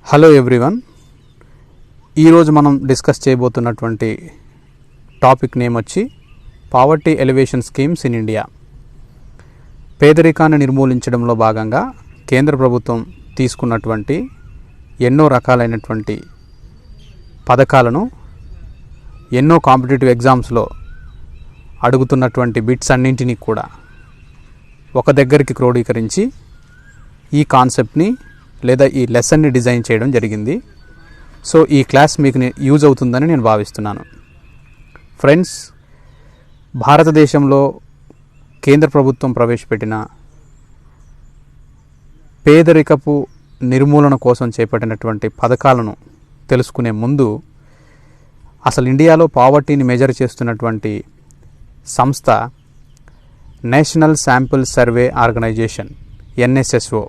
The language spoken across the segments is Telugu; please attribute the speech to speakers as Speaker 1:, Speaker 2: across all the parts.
Speaker 1: హలో ఎవ్రీవన్, ఈరోజు మనం డిస్కస్ చేయబోతున్నటువంటి టాపిక్ నేమ్ వచ్చి poverty alleviation schemes in India. పేదరికాన్ని నిర్మూలించడంలో భాగంగా కేంద్ర ప్రభుత్వం తీసుకున్నటువంటి ఎన్నో రకాలైనటువంటి పథకాలను ఎన్నో కాంపిటేటివ్ ఎగ్జామ్స్లో అడుగుతున్నటువంటి బిట్స్ అన్నింటినీ కూడా ఒక దగ్గరికి క్రోడీకరించి ఈ కాన్సెప్ట్ని లేదా ఈ లెసన్ని డిజైన్ చేయడం జరిగింది. సో ఈ క్లాస్ మీకు యూజ్ అవుతుందని నేను భావిస్తున్నాను. ఫ్రెండ్స్, భారతదేశంలో కేంద్ర ప్రభుత్వం ప్రవేశపెట్టిన పేదరికపు నిర్మూలన కోసం చేపట్టినటువంటి పథకాలను తెలుసుకునే ముందు అసలు ఇండియాలో పావర్టీని మెజర్ చేస్తున్నటువంటి సంస్థ national sample survey organisation, NSSO.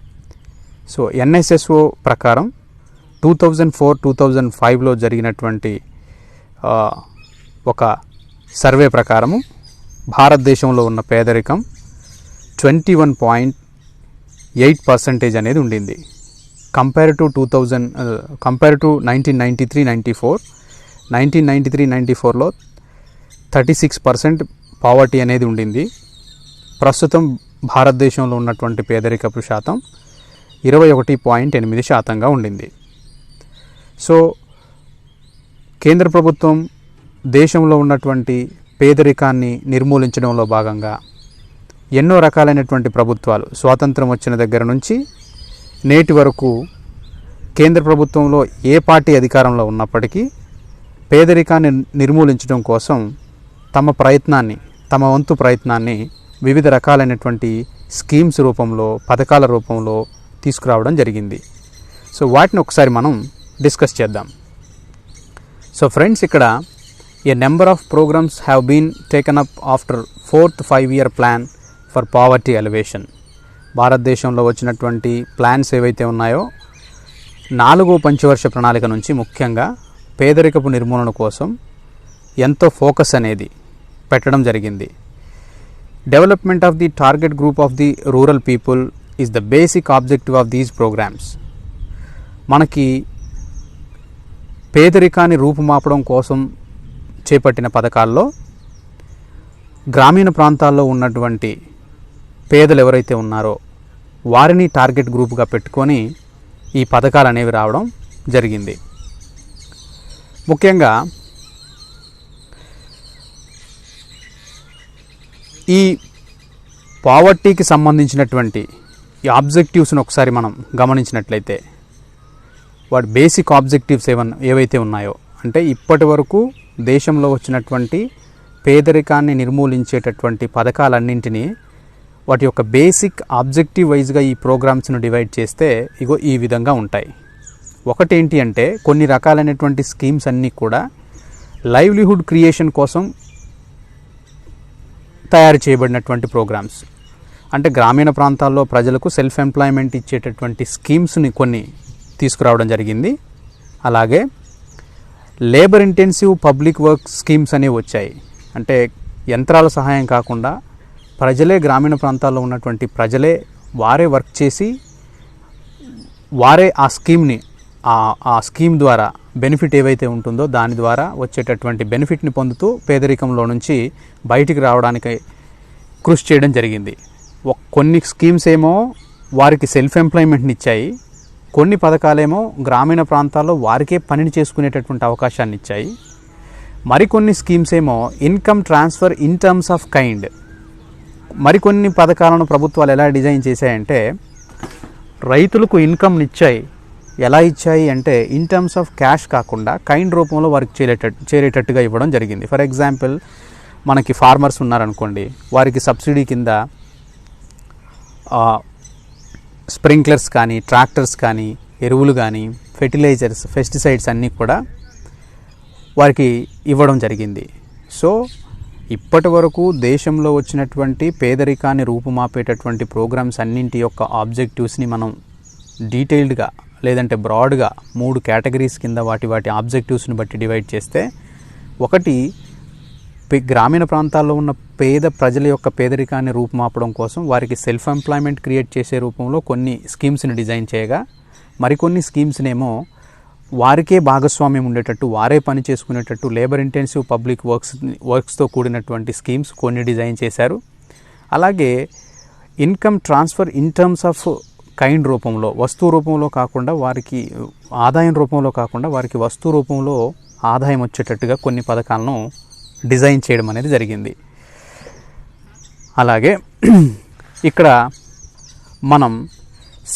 Speaker 1: So NSSO ప్రకారం 2004-2005లో జరిగినటువంటి ఒక సర్వే ప్రకారము భారతదేశంలో ఉన్న పేదరికం 21.8% అనేది ఉండింది. కంపేర్ టు 1993-94, 1993-94లో 36% పావర్టీ అనేది ఉండింది. ప్రస్తుతం భారతదేశంలో ఉన్నటువంటి పేదరికపు శాతం 21.8% ఉండింది. సో కేంద్ర ప్రభుత్వం దేశంలో ఉన్నటువంటి పేదరికాన్ని నిర్మూలించడంలో భాగంగా ఎన్నో రకాలైనటువంటి ప్రభుత్వాలు స్వాతంత్రం వచ్చిన దగ్గర నుంచి నేటి వరకు కేంద్ర ప్రభుత్వంలో ఏ పార్టీ అధికారంలో ఉన్నప్పటికీ పేదరికాన్ని నిర్మూలించడం కోసం తమ వంతు ప్రయత్నాన్ని వివిధ రకాలైనటువంటి స్కీమ్స్ రూపంలో, పథకాల రూపంలో తీసుకురావడం జరిగింది. సో వాటిని ఒకసారి మనం డిస్కస్ చేద్దాం. సో ఫ్రెండ్స్, ఇక్కడ a number of programmes have been taken up after 4th 5-year plan for poverty alleviation. భారతదేశంలో వచ్చినటువంటి ప్లాన్స్ ఏవైతే ఉన్నాయో 4వ పంచవర్ష ప్రణాళిక నుంచి ముఖ్యంగా పేదరికపు నిర్మూలన కోసం ఎంతో ఫోకస్ అనేది పెట్టడం జరిగింది. Development of the target group of the rural people is the basic objective of these programmes. మనకి పేదరికాన్ని రూపుమాపడం కోసం చేపట్టిన పథకాల్లో గ్రామీణ ప్రాంతాల్లో ఉన్నటువంటి పేదలు ఎవరైతే ఉన్నారో వారిని టార్గెట్ గ్రూప్గా పెట్టుకొని ఈ పథకాలు అనేవి రావడం జరిగింది. ముఖ్యంగా ఈ పావర్టీకి సంబంధించినటువంటి ఈ ఆబ్జెక్టివ్స్ని ఒకసారి మనం గమనించినట్లయితే వాటి బేసిక్ ఆబ్జెక్టివ్స్ ఏవైతే ఉన్నాయో, అంటే ఇప్పటి వరకు దేశంలో వచ్చినటువంటి పేదరికాన్ని నిర్మూలించేటటువంటి పథకాలన్నింటినీ వాటి యొక్క బేసిక్ ఆబ్జెక్టివ్ వైజ్గా ఈ ప్రోగ్రామ్స్ను డివైడ్ చేస్తే ఇగో ఈ విధంగా ఉంటాయి. ఒకటేంటి అంటే కొన్ని రకాలైనటువంటి స్కీమ్స్ అన్నీ కూడా లైవ్లీహుడ్ క్రియేషన్ కోసం తయారు చేయబడినటువంటి ప్రోగ్రామ్స్. అంటే గ్రామీణ ప్రాంతాల్లో ప్రజలకు సెల్ఫ్ ఎంప్లాయ్మెంట్ ఇచ్చేటటువంటి స్కీమ్స్ని కొన్ని తీసుకురావడం జరిగింది. అలాగే labour intensive public work schemes అనేవి వచ్చాయి. అంటే యంత్రాల సహాయం కాకుండా ప్రజలే, గ్రామీణ ప్రాంతాల్లో ఉన్నటువంటి ప్రజలే వారే వర్క్ చేసి వారే ఆ స్కీమ్ని ఆ స్కీమ్ ద్వారా బెనిఫిట్ ఏవైతే ఉంటుందో దాని ద్వారా వచ్చేటటువంటి బెనిఫిట్ని పొందుతూ పేదరికంలో నుంచి బయటికి రావడానికి కృషి చేయడం జరిగింది. కొన్ని స్కీమ్స్ ఏమో వారికి సెల్ఫ్ ఎంప్లాయ్మెంట్ని ఇచ్చాయి, కొన్ని పథకాలేమో గ్రామీణ ప్రాంతాల్లో వారికే పనిని చేసుకునేటటువంటి అవకాశాన్ని ఇచ్చాయి. మరికొన్ని స్కీమ్స్ ఏమో income transfer in terms of kind. మరికొన్ని పథకాలను ప్రభుత్వాలు ఎలా డిజైన్ చేశాయంటే రైతులకు ఇన్కమ్ని ఇచ్చాయి. ఎలా ఇచ్చాయి అంటే ఇన్ టర్మ్స్ ఆఫ్ క్యాష్ కాకుండా కైండ్ రూపంలో వారికి చేరేటట్టుగా ఇవ్వడం జరిగింది. ఫర్ ఎగ్జాంపుల్, మనకి ఫార్మర్స్ ఉన్నారనుకోండి, వారికి సబ్సిడీ కింద స్ప్రింక్లర్స్ కానీ, ట్రాక్టర్స్ కానీ, ఎరువులు కానీ, ఫెర్టిలైజర్స్, పెస్టిసైడ్స్ అన్నీ కూడా వారికి ఇవ్వడం జరిగింది. సో ఇప్పటి వరకు దేశంలో వచ్చినటువంటి పేదరికాన్ని రూపుమాపేటటువంటి ప్రోగ్రామ్స్ అన్నింటి యొక్క ఆబ్జెక్టివ్స్ని మనం డీటెయిల్డ్గా లేదంటే బ్రాడ్గా 3 కేటగిరీస్ కింద వాటి ఆబ్జెక్టివ్స్ని బట్టి డివైడ్ చేస్తే, ఒకటి గ్రామీణ ప్రాంతాల్లో ఉన్న పేద ప్రజల యొక్క పేదరికాన్ని రూపుమాపడం కోసం వారికి సెల్ఫ్ ఎంప్లాయ్మెంట్ క్రియేట్ చేసే రూపంలో కొన్ని స్కీమ్స్ని డిజైన్ చేయగా, మరికొన్ని స్కీమ్స్నేమో వారికే భాగస్వామ్యం ఉండేటట్టు, వారే పని చేసుకునేటట్టు లేబర్ ఇంటెన్సివ్ పబ్లిక్ వర్క్స్తో కూడినటువంటి స్కీమ్స్ కొన్ని డిజైన్ చేశారు. అలాగే income transfer in terms of kind రూపంలో, వస్తువు రూపంలో కాకుండా వారికి ఆదాయం రూపంలో కాకుండా వారికి వస్తువు రూపంలో ఆదాయం వచ్చేటట్టుగా కొన్ని పథకాలను డిజైన్ చేయడం అనేది జరిగింది. అలాగే ఇక్కడ మనం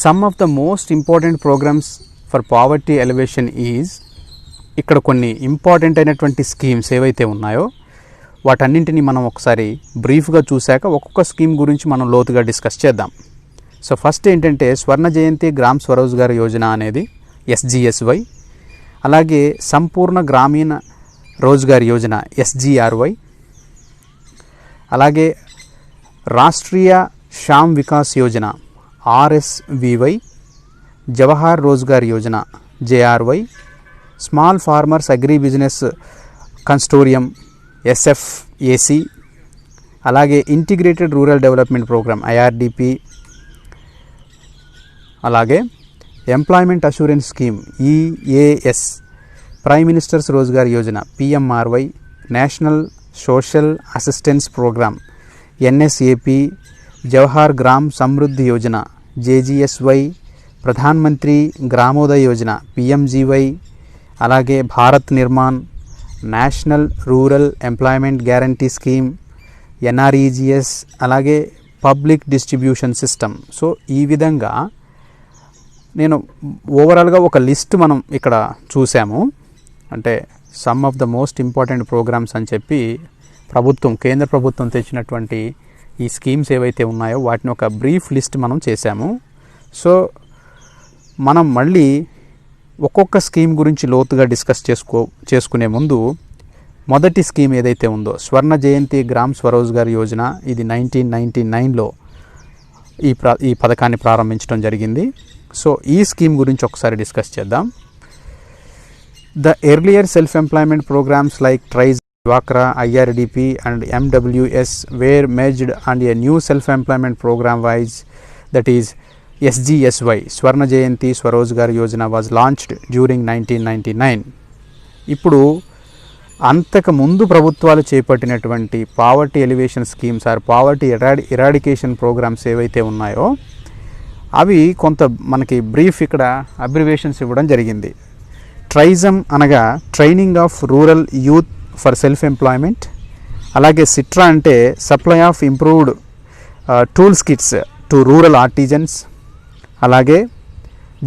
Speaker 1: some of the most important programmes for poverty alleviation is, ఇక్కడ కొన్ని ఇంపార్టెంట్ అయినటువంటి స్కీమ్స్ ఏవైతే ఉన్నాయో వాటన్నింటినీ మనం ఒకసారి బ్రీఫ్గా చూశాక ఒక్కొక్క స్కీమ్ గురించి మనం లోతుగా డిస్కస్ చేద్దాం. సో ఫస్ట్ ఏంటంటే స్వర్ణ జయంతి గ్రామ్ స్వరోజ్గార్ యోజన అనేది SGSY, అలాగే సంపూర్ణ గ్రామీణ రోజ్గార్ యోజన SGRY, అలాగే Rashtriya Sam Vikas Yojana RSVY, Jawahar Rozgar Yojana JRY, small farmers agri business consortium SFAC, అలాగే integrated rural development programme IRDP, అలాగే employment assurance scheme EAS, prime minister's Rozgar Yojana PMRY, national social assistance programme NSAP, Jawahar Gram Samriddhi Yojana JGSY, Pradhan Mantri Gramodaya Yojana PMGY, అలాగే Bharat Nirman, national rural employment guarantee scheme NREGS, అలాగే పబ్లిక్ డిస్ట్రిబ్యూషన్ సిస్టమ్. సో ఈ విధంగా నేను ఓవరాల్గా ఒక లిస్ట్ మనం ఇక్కడ చూసాము. అంటే some of the most important programmes అని చెప్పి కేంద్ర ప్రభుత్వం తెచ్చినటువంటి ఈ స్కీమ్స్ ఏవైతే ఉన్నాయో వాటిని ఒక బ్రీఫ్ లిస్ట్ మనం చేశాము. సో మనం మళ్ళీ ఒక్కొక్క స్కీమ్ గురించి లోతుగా డిస్కస్ చేసుకునే ముందు మొదటి స్కీమ్ ఏదైతే ఉందో స్వర్ణ జయంతి గ్రామ్ స్వరోజ్గార్ యోజన, ఇది 1999లో ఈ పథకాన్ని ప్రారంభించడం జరిగింది. సో ఈ స్కీమ్ గురించి ఒకసారి డిస్కస్ చేద్దాం. The earlier self employment programmes like TRYSEM, డ్వాక్రా, IRDP and MWS were merged and a new self-employment program wise, that is SGSY, Swarna Jayanti Swarozgar Yojana, was launched during 1999. ఇప్పుడు అంతకు ముందు ప్రభుత్వాలు చేపట్టినటువంటి poverty alleviation schemes or poverty eradication programmes ఏవైతే ఉన్నాయో అవి కొంత మనకి బ్రీఫ్ ఇక్కడ అబ్రివేషన్స్ ఇవ్వడం జరిగింది. ట్రైజమ్ అనగా training of rural youth for self employment, అలాగే సిట్రా అంటే supply of improved tools kits to rural artisans, అలాగే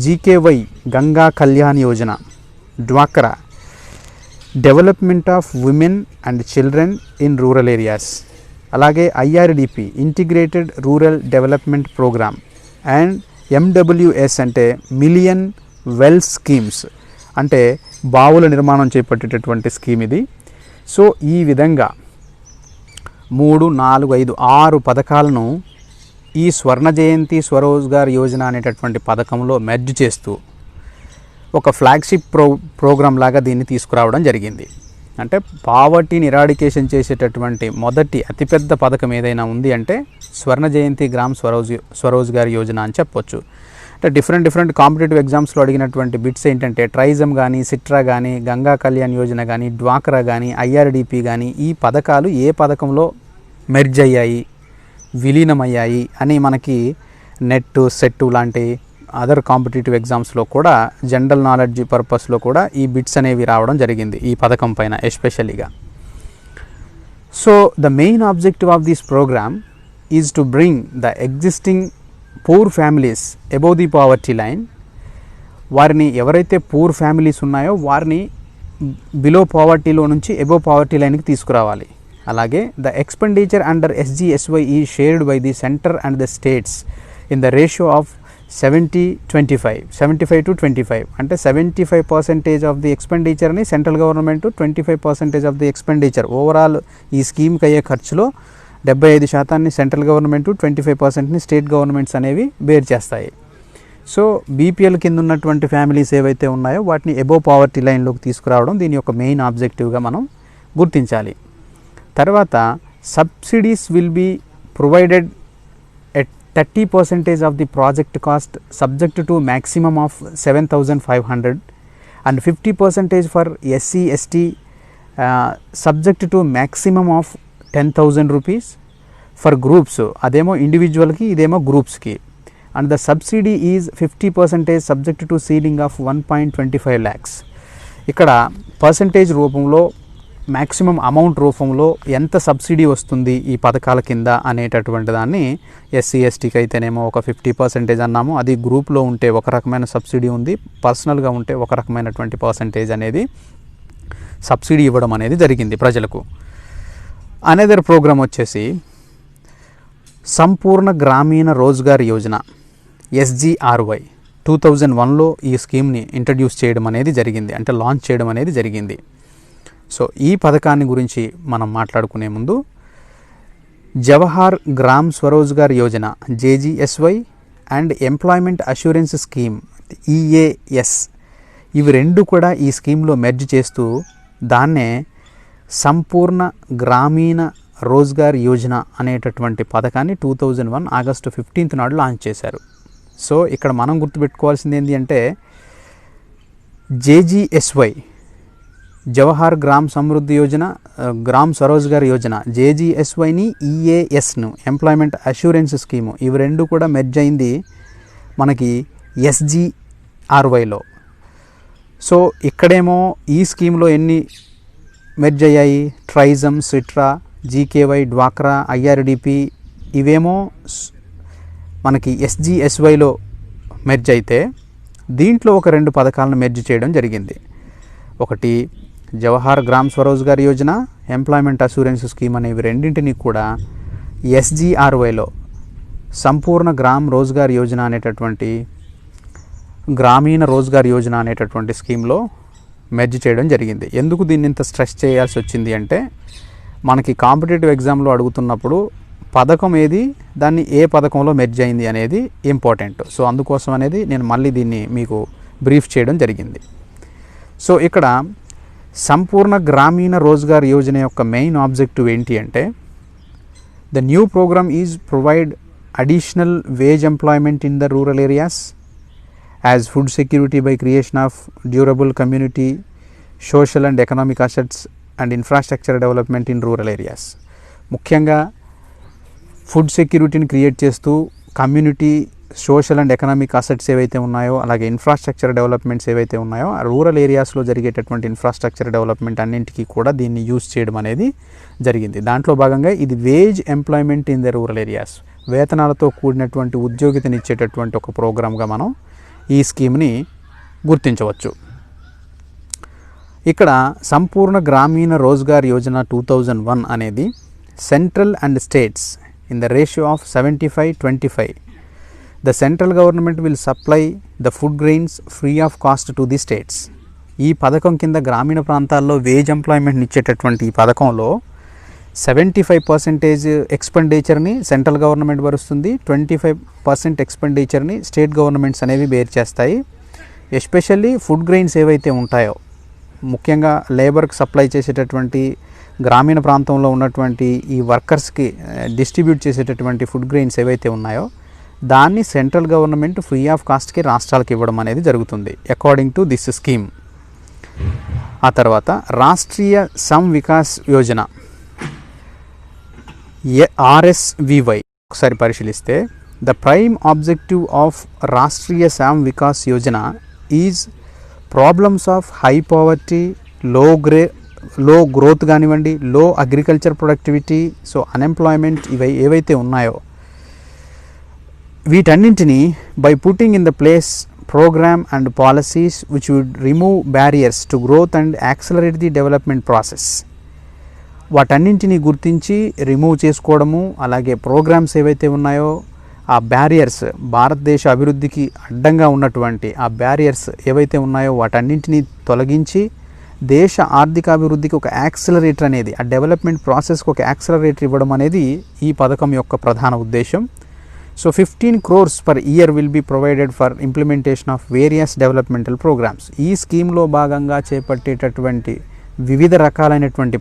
Speaker 1: GKY గంగా కళ్యాణ్ యోజన, డ్వాక్రా development of women and children in rural areas, అలాగే IRDP integrated rural development programme, and MWS అంటే మిలియన్ వెల్ స్కీమ్స్, అంటే బావుల నిర్మాణం చేపట్టేటటువంటి స్కీమ్ ఇది. సో ఈ విధంగా 3, 4, 5, 6 పథకాలను ఈ స్వర్ణ జయంతి స్వరోజ్గార్ యోజన అనేటటువంటి పథకంలో మెర్జ్ చేస్తూ ఒక ఫ్లాగ్షిప్ ప్రోగ్రామ్ లాగా దీన్ని తీసుకురావడం జరిగింది. అంటే పావర్టీని ఎరాడికేషన్ చేసేటటువంటి మొదటి అతిపెద్ద పథకం ఏదైనా ఉంది అంటే స్వర్ణ జయంతి గ్రామ్ స్వరోజ్గార్ యోజన అని చెప్పొచ్చు. అంటే డిఫరెంట్ కాంపిటేటివ్ ఎగ్జామ్స్లో అడిగినటువంటి బిట్స్ ఏంటంటే ట్రైజమ్ కానీ, సిట్రా కానీ, గంగా కళ్యాణ్ యోజన కానీ, డ్వాక్రా కానీ, IRDP కానీ ఈ పథకాలు ఏ పథకంలో మెర్జ్ అయ్యాయి, విలీనమయ్యాయి అని మనకి నెట్, సెట్ లాంటి అదర్ కాంపిటేటివ్ ఎగ్జామ్స్లో కూడా జనరల్ నాలెడ్జ్ పర్పస్లో కూడా ఈ బిట్స్ అనేవి రావడం జరిగింది ఈ పథకం పైన ఎస్పెషలీగా. So the main objective of this programme is to bring the existing poor families above the poverty line. వారిని ఎవరైతే పూర్ ఫ్యామిలీస్ ఉన్నాయో వారిని బిలో పావర్టీలో నుంచి అబోవ్ పావర్టీ లైన్కి తీసుకురావాలి. అలాగే the expenditure under SGSY is shared by the centre and the states in the ratio of 75 to 25. అంటే 75% ఆఫ్ ది ఎక్స్పెండిచర్ని central government, 25% of the expenditure overall ఈ స్కీమ్కి అయ్యే ఖర్చులో 75% సెంట్రల్ గవర్నమెంట్, 25% స్టేట్ గవర్నమెంట్స్ అనేవి బేర్ చేస్తాయి. సో BPL కింద ఉన్నటువంటి ఫ్యామిలీస్ ఏవైతే ఉన్నాయో వాటిని అబోవ్ పావర్టీ లైన్లోకి తీసుకురావడం దీని యొక్క మెయిన్ ఆబ్జెక్టివ్గా మనం గుర్తించాలి. తర్వాత subsidies will be provided at 30% of the project cost subject to maximum of 7,500 and 50% for SC ST subject to maximum of 10,000 rupees for groups, అదేమో ఇండివిజువల్కి ఇదేమో గ్రూప్స్కి. And the subsidy is 50% subject to ceiling of 1.25 lakhs. ఇక్కడ పర్సంటేజ్ రూపంలో మ్యాక్సిమం అమౌంట్ రూపంలో ఎంత సబ్సిడీ వస్తుంది ఈ పథకాల కింద అనేటటువంటి దాన్ని ఎస్సీ ఎస్టీకి అయితేనేమో ఒక 50% అన్నాము. అది గ్రూప్లో ఉంటే ఒక రకమైన సబ్సిడీ ఉంది, పర్సనల్గా ఉంటే ఒక రకమైనటువంటి పర్సంటేజ్ అనేది సబ్సిడీ ఇవ్వడం అనేది జరిగింది ప్రజలకు. అనదర్ ప్రోగ్రామ్ వచ్చేసి సంపూర్ణ గ్రామీణ రోజ్గార్ యోజన SGRY 2001లో ఈ స్కీమ్ని ఇంట్రడ్యూస్ చేయడం అనేది జరిగింది, అంటే లాంచ్ చేయడం అనేది జరిగింది. సో ఈ పథకాన్ని గురించి మనం మాట్లాడుకునే ముందు Jawahar gram Swarozgar Yojana JGSY and employment assurance scheme EAS ఇవి రెండు కూడా ఈ స్కీమ్లో మెర్జ్ చేస్తూ దాన్నే సంపూర్ణ గ్రామీణ రోజ్గార్ యోజన అనేటటువంటి పథకాన్ని 2001 ఆగస్టు 15 నాడు లాంచ్ చేశారు. సో ఇక్కడ మనం గుర్తుపెట్టుకోవాల్సింది ఏంటి అంటే JGSY జవహర్ గ్రామ్ సమృద్ధి యోజన, గ్రామ్ స్వరోజ్గార్ యోజన JGSYని EASను ఎంప్లాయ్మెంట్ అష్యూరెన్స్ స్కీము ఇవి రెండు కూడా మెర్జ్ అయింది మనకి SGRYలో. సో ఇక్కడేమో ఈ స్కీమ్లో ఎన్ని మెర్జ్ అయ్యాయి, ట్రైజమ్, సిట్రా, GKY, డ్వాక్రా, IRDP ఇవేమో మనకి SGSYలో మెర్జ్ అయితే దీంట్లో ఒక రెండు పథకాలను మెర్జ్ చేయడం జరిగింది. ఒకటి Jawahar gram Swarozgar Yojana, employment assurance scheme అనేవి రెండింటినీ కూడా SGRYలో సంపూర్ణ గ్రామ్ రోజ్గార్ యోజన అనేటటువంటి గ్రామీణ రోజ్గార్ యోజన అనేటటువంటి స్కీమ్లో మెర్జ్ చేయడం జరిగింది. ఎందుకు దీన్ని ఇంత స్ట్రెస్ చేయాల్సి వచ్చింది అంటే మనకి కాంపిటేటివ్ ఎగ్జామ్లో అడుగుతున్నప్పుడు పథకం ఏది, దాన్ని ఏ పథకంలో మెర్జ్ అయింది అనేది ఇంపార్టెంట్. సో అందుకోసం అనేది నేను మళ్ళీ దీన్ని మీకు బ్రీఫ్ చేయడం జరిగింది. సో ఇక్కడ సంపూర్ణ గ్రామీణ రోజ్గార్ యోజన యొక్క మెయిన్ ఆబ్జెక్టివ్ ఏంటి అంటే the new programme is provide additional wage employment in the rural areas as food security by creation of durable community social and economic assets and infrastructure development in rural areas. ముఖ్యంగా ఫుడ్ సెక్యూరిటీని క్రియేట్ చేస్తూ community social and economic assets ఏవైతే ఉన్నాయో అలాగే ఇన్ఫ్రాస్ట్రక్చర్ డెవలప్మెంట్స్ ఏవైతే ఉన్నాయో ఆ రూరల్ ఏరియాస్లో జరిగేటటువంటి ఇన్ఫ్రాస్ట్రక్చర్ డెవలప్మెంట్ అన్నింటికీ కూడా దీన్ని యూజ్ చేయడం అనేది జరిగింది. దాంట్లో భాగంగా ఇది wage employment in the rural areas, వేతనాలతో కూడినటువంటి ఉద్యోగితనిచ్చేటటువంటి ఒక ప్రోగ్రామ్గా మనం ఈ స్కీమ్ని గుర్తించవచ్చు. ఇక్కడ సంపూర్ణ గ్రామీణ రోజ్గార్ యోజన 2001 అనేది central and states in the ratio of 75-25. The central government will supply the food grains free of cost to the states. ఈ పథకం కింద గ్రామీణ ప్రాంతాల్లో వేజ్ ఎంప్లాయ్మెంట్ని ఇచ్చేటటువంటి ఈ పథకంలో 75% ఎక్స్పెండిచర్ని సెంట్రల్ గవర్నమెంట్ భరుస్తుంది, 25% ఎక్స్పెండిచర్ని స్టేట్ గవర్నమెంట్స్ అనేవి బేర్ చేస్తాయి. ఎస్పెషల్లీ ఫుడ్ గ్రెయిన్స్ ఏవైతే ఉంటాయో ముఖ్యంగా లేబర్కి సప్లై చేసేటటువంటి గ్రామీణ ప్రాంతంలో ఉన్నటువంటి ఈ వర్కర్స్కి డిస్ట్రిబ్యూట్ చేసేటటువంటి ఫుడ్ గ్రెయిన్స్ ఏవైతే ఉన్నాయో దాన్ని సెంట్రల్ గవర్నమెంట్ ఫ్రీ ఆఫ్ కాస్ట్కి రాష్ట్రాలకు ఇవ్వడం అనేది జరుగుతుంది అకార్డింగ్ టు దిస్ స్కీమ్. ఆ తర్వాత రాష్ట్రీయ సమ్ వికాస్ యోజన RSVY ఒకసారి పరిశీలిస్తే the prime objective of Rashtriya some Vikas Yojana is problems of high poverty, లో గ్రోత్ కానివ్వండి, లో అగ్రికల్చర్ ప్రొడక్టివిటీ, సో అన్ఎంప్లాయ్మెంట్ ఇవి ఏవైతే ఉన్నాయో వీటన్నింటినీ by putting in the place programme and policies which would remove barriers to growth and accelerate the development process. వాటన్నింటినీ గుర్తించి రిమూవ్ చేసుకోవడము, అలాగే ప్రోగ్రామ్స్ ఏవైతే ఉన్నాయో ఆ బ్యారియర్స్, భారతదేశ అభివృద్ధికి అడ్డంగా ఉన్నటువంటి ఆ బ్యారియర్స్ ఏవైతే ఉన్నాయో వాటన్నింటినీ తొలగించి దేశ ఆర్థిక అభివృద్ధికి ఒక యాక్సలరేటర్ అనేది, ఆ డెవలప్మెంట్ ప్రాసెస్కి ఒక యాక్సలరేటర్ ఇవ్వడం అనేది ఈ పథకం యొక్క ప్రధాన ఉద్దేశం. So 15 crores per year will be provided for implementation of various developmental programs. ఈ స్కీమ్లో భాగంగా చేపట్టేటటువంటి వివిధ రకాలైనటువంటి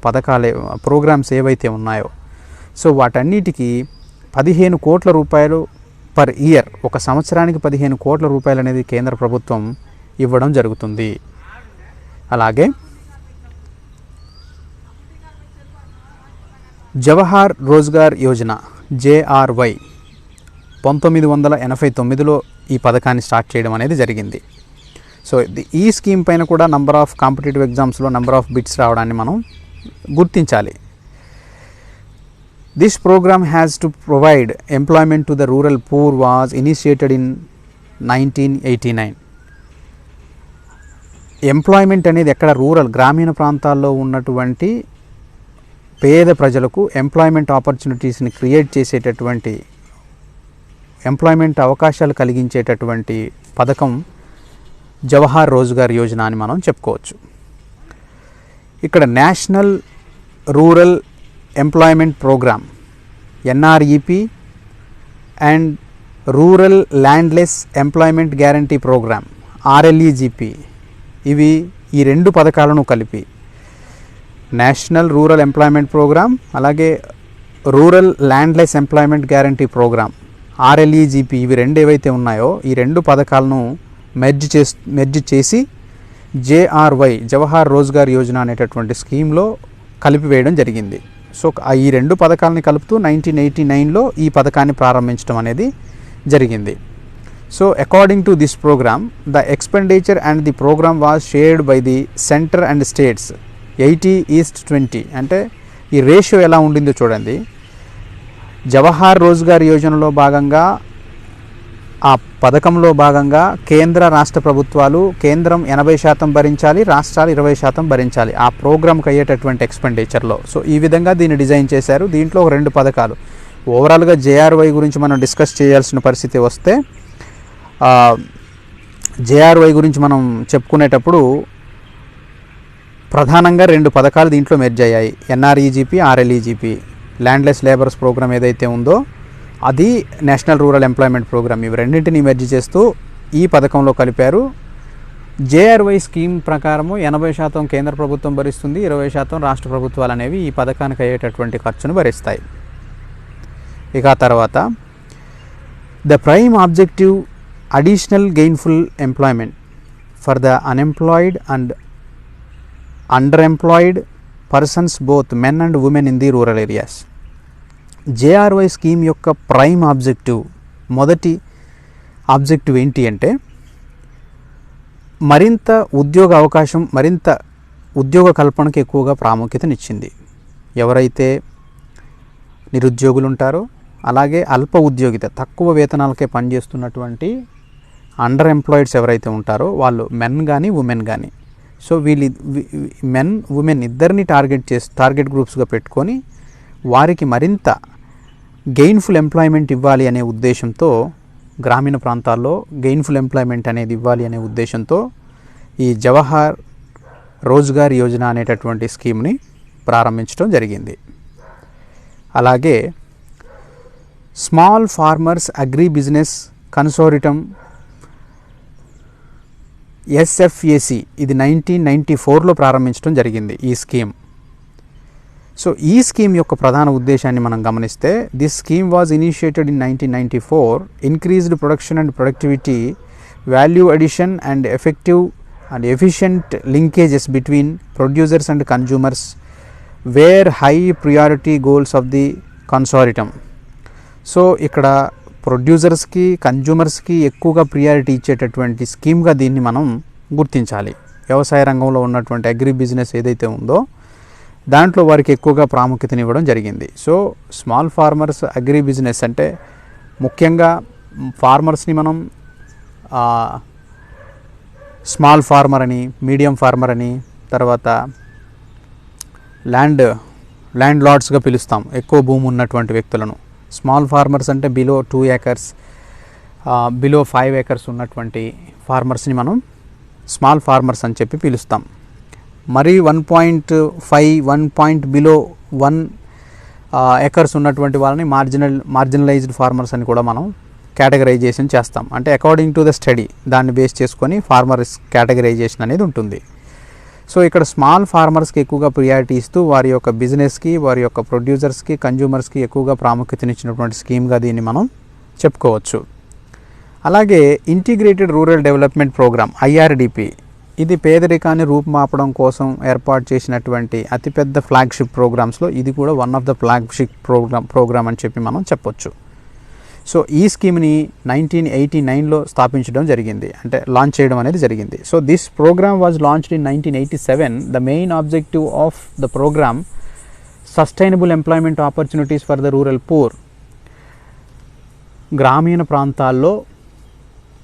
Speaker 1: ప్రోగ్రామ్స్ ఏవైతే ఉన్నాయో సో వాటన్నిటికీ 15 కోట్ల రూపాయలు పర్ ఇయర్, ఒక సంవత్సరానికి 15 కోట్ల రూపాయలు అనేది కేంద్ర ప్రభుత్వం ఇవ్వడం జరుగుతుంది. అలాగే జవహర్ రోజ్గార్ యోజన JRY 1989లో ఈ పథకాన్ని స్టార్ట్ చేయడం అనేది జరిగింది. సో ఈ స్కీమ్ పైన కూడా నంబర్ ఆఫ్ కాంపిటేటివ్ ఎగ్జామ్స్లో నంబర్ ఆఫ్ బిట్స్ రావడాన్ని మనం గుర్తించాలి. This programme has to provide employment to the rural poor was initiated in 1989. Employment అనేది ఎక్కడ రూరల్ గ్రామీణ ప్రాంతాల్లో ఉన్నటువంటి పేద ప్రజలకు ఎంప్లాయ్మెంట్ ఆపర్చునిటీస్ని క్రియేట్ చేసేటటువంటి, ఎంప్లాయ్మెంట్ అవకాశాలు కలిగించేటటువంటి పథకం జవహర్ రోజ్గార్ యోజన అని మనం చెప్పుకోవచ్చు. ఇక్కడ national rural employment programme NREP and rural landless employment guarantee programme RLEGP, ఇవి ఈ రెండు పథకాలను కలిపి నేషనల్ రూరల్ ఎంప్లాయ్మెంట్ ప్రోగ్రామ్, అలాగే rural landless employment guarantee programme RLEGP, ఇవి రెండు ఏవైతే ఉన్నాయో ఈ రెండు పథకాలను మెర్జ్ చేసి JRY జవహర్ రోజ్గార్ యోజన అనేటటువంటి స్కీమ్లో కలిపివేయడం జరిగింది. సో ఈ రెండు పథకాలని కలుపుతూ 1989లో ఈ పథకాన్ని ప్రారంభించడం అనేది జరిగింది. So according to this programme the expenditure and the programme was shared by the centre and states 80:20. అంటే ఈ రేషియో ఎలా ఉండిందో చూడండి. జవహర్ రోజ్గార్ యోజనలో భాగంగా, ఆ పథకంలో భాగంగా కేంద్ర రాష్ట్ర ప్రభుత్వాలు, కేంద్రం 80% భరించాలి, రాష్ట్రాలు 20% భరించాలి ఆ ప్రోగ్రామ్కి అయ్యేటటువంటి ఎక్స్పెండిచర్లో. సో ఈ విధంగా దీన్ని డిజైన్ చేశారు. దీంట్లో ఒక రెండు పథకాలు. ఓవరాల్గా JRY గురించి మనం డిస్కస్ చేయాల్సిన పరిస్థితి వస్తే, JRY గురించి మనం చెప్పుకునేటప్పుడు ప్రధానంగా రెండు పథకాలు దీంట్లో మెర్జ్ అయ్యాయి. NREGP, RLEGP. Landless labours programme ఏదైతే ఉందో అది నేషనల్ రూరల్ ఎంప్లాయ్మెంట్ ప్రోగ్రామ్, ఇవి రెండింటిని మెర్జ్ చేస్తూ ఈ పథకంలో కలిపారు. JRY స్కీమ్ ప్రకారము 80% కేంద్ర ప్రభుత్వం భరిస్తుంది, 20% రాష్ట్ర ప్రభుత్వాలు అనేవి ఈ పథకానికి అయ్యేటటువంటి ఖర్చును భరిస్తాయి. ఇక తర్వాత the prime objective additional gainful employment for the unemployed and underemployed persons both men and women in the rural areas. JRY scheme యొక్క ప్రైమ్ ఆబ్జెక్టివ్, మొదటి ఆబ్జెక్టివ్ ఏంటి అంటే మరింత ఉద్యోగ అవకాశం, మరింత ఉద్యోగ కల్పనకు ఎక్కువగా ప్రాముఖ్యతనిచ్చింది. ఎవరైతే నిరుద్యోగులు ఉంటారో, అలాగే అల్ప ఉద్యోగిత, తక్కువ వేతనాలకే పనిచేస్తున్నటువంటి అండర్ ఎంప్లాయిడ్స్ ఎవరైతే ఉంటారో వాళ్ళు మెన్ కానీ ఉమెన్ కానీ, సో వీళ్ళు మెన్ ఉమెన్ ఇద్దరిని టార్గెట్ గ్రూప్స్గా పెట్టుకొని వారికి మరింత గెయిన్ఫుల్ ఎంప్లాయ్మెంట్ ఇవ్వాలి అనే ఉద్దేశంతో, గ్రామీణ ప్రాంతాల్లో గెయిన్ఫుల్ ఎంప్లాయ్మెంట్ అనేది ఇవ్వాలి అనే ఉద్దేశంతో ఈ జవహర్ రోజ్గార్ యోజన అనేటటువంటి స్కీమ్ని ప్రారంభించడం జరిగింది. అలాగే small farmers agri business consortium SFAC, ఇది 1994లో ప్రారంభించడం జరిగింది ఈ స్కీమ్. సో ఈ స్కీమ్ యొక్క ప్రధాన ఉద్దేశాన్ని మనం గమనిస్తే, this scheme was initiated in 1994, increased production and productivity, value addition and effective and efficient linkages between producers and consumers where high priority goals of the consortium. So ఇక్కడ ప్రొడ్యూసర్స్కి, కన్జ్యూమర్స్కి ఎక్కువగా ప్రియారిటీ ఇచ్చేటటువంటి స్కీమ్గా దీన్ని మనం గుర్తించాలి. వ్యవసాయ రంగంలో ఉన్నటువంటి అగ్రి బిజినెస్ ఏదైతే ఉందో దాంట్లో వారికి ఎక్కువగా ప్రాముఖ్యతనివ్వడం జరిగింది. So small farmers agri business అంటే ముఖ్యంగా ఫార్మర్స్ని మనం స్మాల్ ఫార్మర్ అని, మీడియం ఫార్మర్ అని, తర్వాత ల్యాండ్ లార్డ్స్గా పిలుస్తాం, ఎక్కువ భూమి ఉన్నటువంటి వ్యక్తులను. స్మాల్ ఫార్మర్స్ అంటే బిలో 2 acres, బిలో 5 acres ఉన్నటువంటి ఫార్మర్స్ని మనం స్మాల్ ఫార్మర్స్ అని చెప్పి పిలుస్తాం. మరి 1.5 బిలో 1 acres ఉన్నటువంటి వాళ్ళని మార్జినలైజ్డ్ ఫార్మర్స్ అని కూడా మనం కేటగరైజేషన్ చేస్తాం. అంటే అకార్డింగ్ టు ద స్టడీ దాన్ని బేస్ చేసుకొని ఫార్మర్స్ కేటగరైజేషన్ అనేది ఉంటుంది. సో ఇక్కడ స్మాల్ ఫార్మర్స్కి ఎక్కువగా ప్రియారిటీ ఇస్తూ వారి యొక్క బిజినెస్కి, వారి యొక్క ప్రొడ్యూసర్స్కి, కన్జ్యూమర్స్కి ఎక్కువగా ప్రాముఖ్యతనిచ్చినటువంటి స్కీమ్గా దీన్ని మనం చెప్పుకోవచ్చు. అలాగే integrated rural development programme IRDP, ఇది పేదరికాన్ని రూపుమాపడం కోసం ఏర్పాటు చేసినటువంటి అతిపెద్ద ఫ్లాగ్షిప్ ప్రోగ్రామ్స్లో ఇది కూడా one of the flagship programme అని చెప్పి మనం చెప్పొచ్చు. సో ఈ స్కీమ్ని 1989లో స్థాపించడం జరిగింది, అంటే లాంచ్ చేయడం అనేది జరిగింది. So this programme was launched in 1987. The main objective of the programme sustainable employment opportunities for the rural poor. గ్రామీణ ప్రాంతాల్లో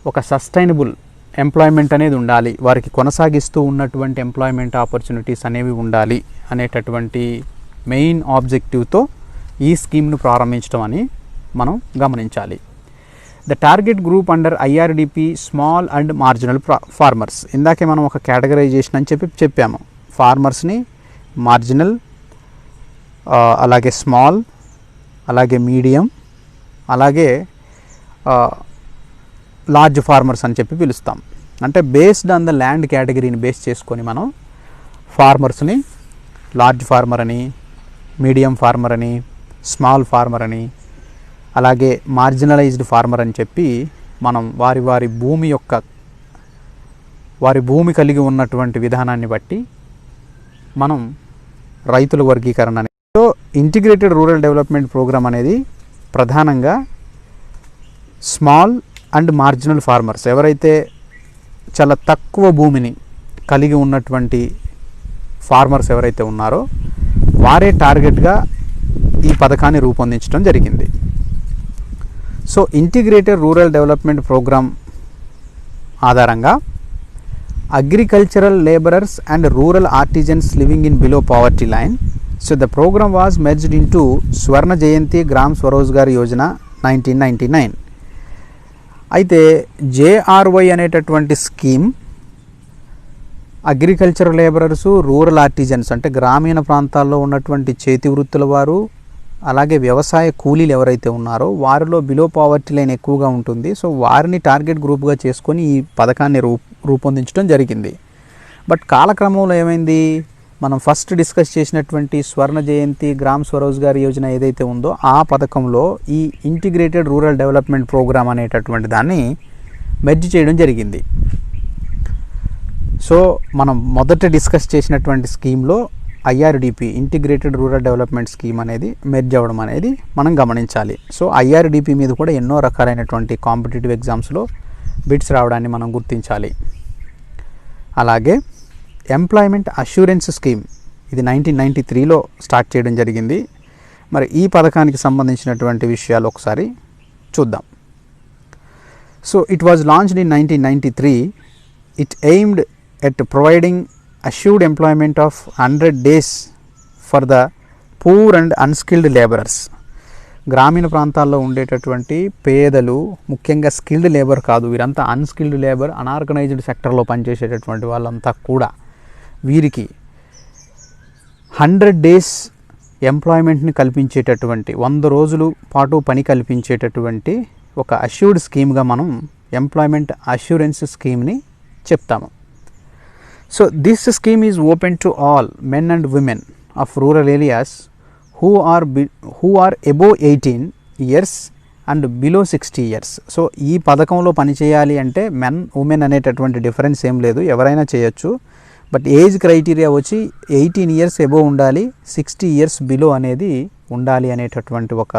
Speaker 1: ఒక సస్టైనబుల్ ఎంప్లాయ్మెంట్ అనేది ఉండాలి, వారికి కొనసాగిస్తూ ఉన్నటువంటి ఎంప్లాయ్మెంట్ ఆపర్చునిటీస్ అనేవి ఉండాలి అనేటటువంటి మెయిన్ ఆబ్జెక్టివ్తో ఈ స్కీమ్ను ప్రారంభించడం అని మనం గమనించాలి. The target group under IRDP small and marginal farmers. ఇందాకే మనం ఒక కేటగరైజేషన్ అని చెప్పాము. ఫార్మర్స్ని మార్జినల్, అలాగే స్మాల్, అలాగే మీడియం, అలాగే లార్జ్ ఫార్మర్స్ అని చెప్పి పిలుస్తాం. అంటే బేస్డ్ ఆన్ ద ల్యాండ్ కేటగిరీని బేస్ చేసుకొని మనం ఫార్మర్స్ని లార్జ్ ఫార్మర్ అని, మీడియం ఫార్మర్ అని, స్మాల్ ఫార్మర్ అని, అలాగే మార్జినలైజ్డ్ ఫార్మర్ అని చెప్పి మనం వారి భూమి కలిగి ఉన్నటువంటి విధానాన్ని బట్టి మనం రైతుల వర్గీకరణ అనేది. So integrated rural development programme అనేది ప్రధానంగా స్మాల్ అండ్ మార్జినల్ ఫార్మర్స్, ఎవరైతే చాలా తక్కువ భూమిని కలిగి ఉన్నటువంటి ఫార్మర్స్ ఎవరైతే ఉన్నారో వారే టార్గెట్గా ఈ పథకాన్ని రూపొందించడం జరిగింది. So integrated rural development programme ఆధారంగా agricultural labourers and rural artisans living in below poverty line. So the programme was merged into Swarna Jayanti Gram Swarozgar Yojana 1999. అయితే JRY అనేటటువంటి scheme agriculture labourers, rural artisans అంటే గ్రామీణ ప్రాంతాల్లో ఉన్నటువంటి చేతి వృత్తుల వారు, అలాగే వ్యవసాయ కూలీలు ఎవరైతే ఉన్నారో వారిలో బిలో పావర్టీ లైన్ ఎక్కువగా ఉంటుంది. సో వారిని టార్గెట్ గ్రూప్గా చేసుకొని ఈ పథకాన్ని రూపొందించడం జరిగింది. బట్ కాలక్రమంలో ఏమైంది, మనం ఫస్ట్ డిస్కస్ చేసినటువంటి స్వర్ణ జయంతి గ్రామ్ స్వరోజ్గార్ యోజన ఏదైతే ఉందో ఆ పథకంలో ఈ ఇంటిగ్రేటెడ్ రూరల్ డెవలప్మెంట్ ప్రోగ్రామ్ అనేటటువంటి దాన్ని మెర్జ్ చేయడం జరిగింది. సో మనం మొదట డిస్కస్ చేసినటువంటి స్కీమ్లో IRDP integrated rural development scheme అనేది మెర్జ్ అవ్వడం అనేది మనం గమనించాలి. సో IRDP మీద కూడా ఎన్నో రకాలైనటువంటి కాంపిటేటివ్ ఎగ్జామ్స్లో బిట్స్ రావడాన్ని మనం గుర్తించాలి. అలాగే ఎంప్లాయ్మెంట్ అష్యూరెన్స్ స్కీమ్, ఇది 1993లో స్టార్ట్ చేయడం జరిగింది. మరి ఈ పథకానికి సంబంధించినటువంటి విషయాలు ఒకసారి చూద్దాం. So it was launched in 1993. It aimed at providing assured employment of 100 days for the poor and unskilled laborers. గ్రామీణ ప్రాంతాల్లో ఉండేటటువంటి పేదలు, ముఖ్యంగా స్కిల్డ్ లేబర్ కాదు, వీరంతా అన్స్కిల్డ్ లేబర్, అనార్గనైజ్డ్ సెక్టర్లో పనిచేసేటటువంటి వాళ్ళంతా కూడా వీరికి 100 days ఎంప్లాయ్మెంట్ని కల్పించేటటువంటి 100 రోజుల పాటు పని కల్పించేటటువంటి ఒక అష్యూర్డ్ స్కీమ్గా మనం ఎంప్లాయ్మెంట్ అష్యూరెన్స్ స్కీమ్ని చెప్తాము. So this scheme is open to all men and women of rural areas who are above 18 years and below 60 years. So ఈ పథకంలో పనిచేయాలి అంటే మెన్ ఉమెన్ అనేటటువంటి డిఫరెన్స్ ఏం లేదు, ఎవరైనా చేయొచ్చు. బట్ ఏజ్ క్రైటీరియా వచ్చి 18 years అబోవ్ ఉండాలి, 60 years బిలో అనేది ఉండాలి అనేటటువంటి ఒక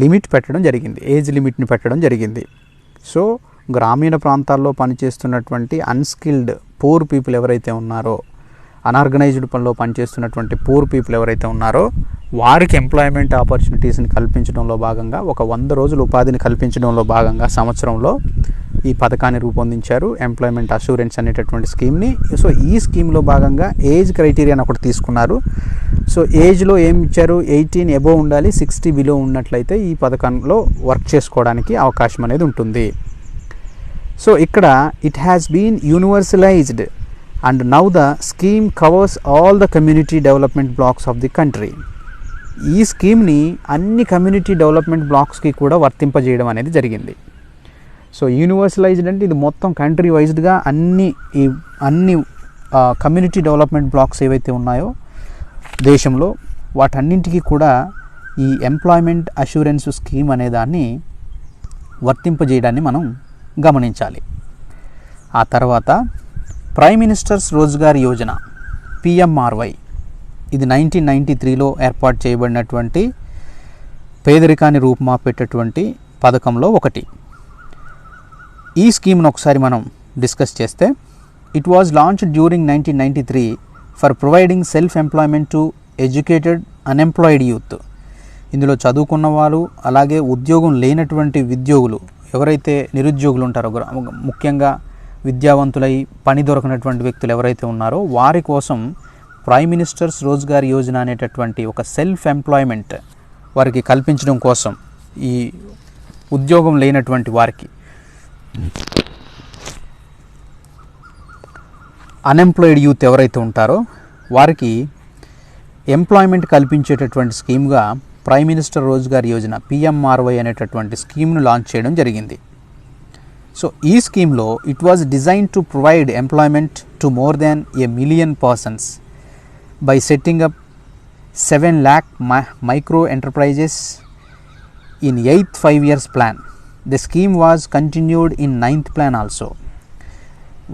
Speaker 1: లిమిట్ పెట్టడం జరిగింది, ఏజ్ లిమిట్ని పెట్టడం జరిగింది. సో గ్రామీణ ప్రాంతాల్లో పనిచేస్తున్నటువంటి అన్స్కిల్డ్ పూర్ పీపుల్ ఎవరైతే ఉన్నారో, అనార్గనైజ్డ్ పనిలో పనిచేస్తున్నటువంటి పూర్ పీపుల్ ఎవరైతే ఉన్నారో వారికి ఎంప్లాయ్మెంట్ ఆపర్చునిటీస్ని కల్పించడంలో భాగంగా, ఒక 100 రోజుల ఉపాధిని కల్పించడంలో భాగంగా సంవత్సరంలో ఈ పథకాన్ని రూపొందించారు, ఎంప్లాయ్మెంట్ అష్యూరెన్స్ అనేటటువంటి స్కీమ్ని. సో ఈ స్కీమ్లో భాగంగా ఏజ్ క్రైటీరియాని ఒకటి తీసుకున్నారు. సో ఏజ్లో ఏం ఇచ్చారు, 18 అబోవ్ ఉండాలి, 60 బిలో ఉన్నట్లయితే ఈ పథకంలో వర్క్ చేసుకోవడానికి అవకాశం అనేది ఉంటుంది. సో ఇక్కడ it has been universalised and now the scheme covers all the community development blocks of the country. ఈ స్కీమ్ని అన్ని కమ్యూనిటీ డెవలప్మెంట్ బ్లాక్స్కి కూడా వర్తింపజేయడం అనేది జరిగింది. సో యూనివర్సలైజ్డ్ అంటే ఇది మొత్తం కంట్రీ వైజ్డ్గా అన్ని కమ్యూనిటీ డెవలప్మెంట్ బ్లాక్స్ ఏవైతే ఉన్నాయో దేశంలో వాటన్నింటికి కూడా ఈ ఎంప్లాయ్మెంట్ అష్యూరెన్స్ స్కీమ్ అనే దాన్ని వర్తింపజేయడాన్ని మనం గమనించాలి. ఆ తర్వాత prime minister's Rozgar Yojana PMRY, ఇది 1993లో ఏర్పాటు చేయబడినటువంటి పేదరికాన్ని రూపుమాపేటటువంటి పథకంలో ఒకటి. ఈ స్కీమ్ను ఒకసారి మనం డిస్కస్ చేస్తే, it was launched during 1993 for providing self employment to educated unemployed youth. ఇందులో చదువుకున్న వాళ్ళు అలాగే ఉద్యోగం లేనటువంటి విద్యోగులు ఎవరైతే నిరుద్యోగులు ఉంటారో, ముఖ్యంగా విద్యావంతులై పని దొరకనటువంటి వ్యక్తులు ఎవరైతే ఉన్నారో వారి కోసం ప్రైమ్ మినిస్టర్స్ రోజ్గార్ యోజన అనేటటువంటి ఒక సెల్ఫ్ ఎంప్లాయ్మెంట్ వారికి కల్పించడం కోసం, ఈ ఉద్యోగం లేనటువంటి వారికి, అన్ఎంప్లాయిడ్ యూత్ ఎవరైతే ఉంటారో వారికి ఎంప్లాయ్మెంట్ కల్పించేటటువంటి స్కీమ్గా prime minister Rozgar Yojana PMRY అనేటటువంటి స్కీమ్ను లాంచ్ చేయడం జరిగింది. సో ఈ స్కీమ్లో it was design to provide employment to more than 1 million persons by setting up 7 lakh micro enterprises in 8th 5 years plan. The scheme was continued in 9th plan also.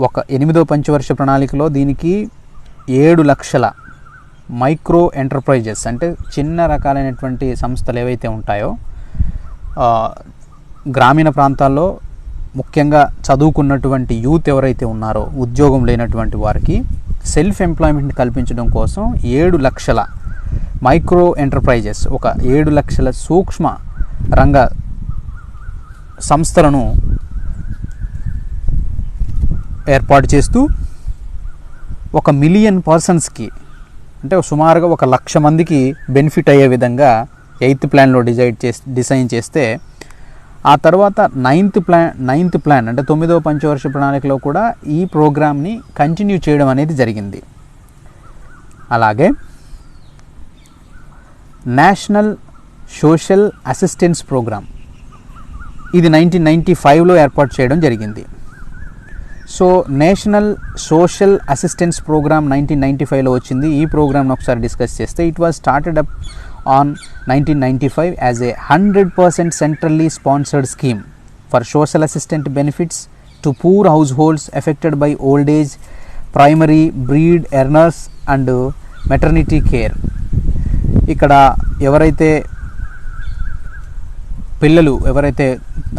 Speaker 1: ఒక 8వ పంచవర్ష ప్రణాళికలో దీనికి 7 లక్షల మైక్రో ఎంటర్ప్రైజెస్ అంటే చిన్న రకాలైనటువంటి సంస్థలు ఏవైతే ఉంటాయో గ్రామీణ ప్రాంతాల్లో ముఖ్యంగా చదువుకున్నటువంటి యూత్ ఎవరైతే ఉన్నారో ఉద్యోగం లేనటువంటి వారికి సెల్ఫ్ ఎంప్లాయ్మెంట్ కల్పించడం కోసం 7 లక్షల మైక్రో ఎంటర్ప్రైజెస్, ఒక 7 లక్షల సూక్ష్మ రంగ సంస్థలను ఏర్పాటు చేస్తూ 1 million personsకి అంటే సుమారుగా 1 లక్ష మందికి బెనిఫిట్ అయ్యే విధంగా 8th ప్లాన్లో డిజైన్ చేస్తే, ఆ తర్వాత 9th ప్లాన్ అంటే 9వ పంచవర్ష ప్రణాళికలో కూడా ఈ ప్రోగ్రామ్ని కంటిన్యూ చేయడం అనేది జరిగింది. అలాగే నేషనల్ సోషల్ అసిస్టెన్స్ ప్రోగ్రామ్, ఇది 1995లో ఏర్పాటు చేయడం జరిగింది. So national social assistance programme 1995లో వచ్చింది. ఈ ప్రోగ్రామ్ను ఒకసారి డిస్కస్ చేస్తే, it was started up on 1995 as a 100% centrally sponsored scheme for social assistant benefits to poor households affected by old age, primary breed earners and maternity care. ఇక్కడ ఎవరైతే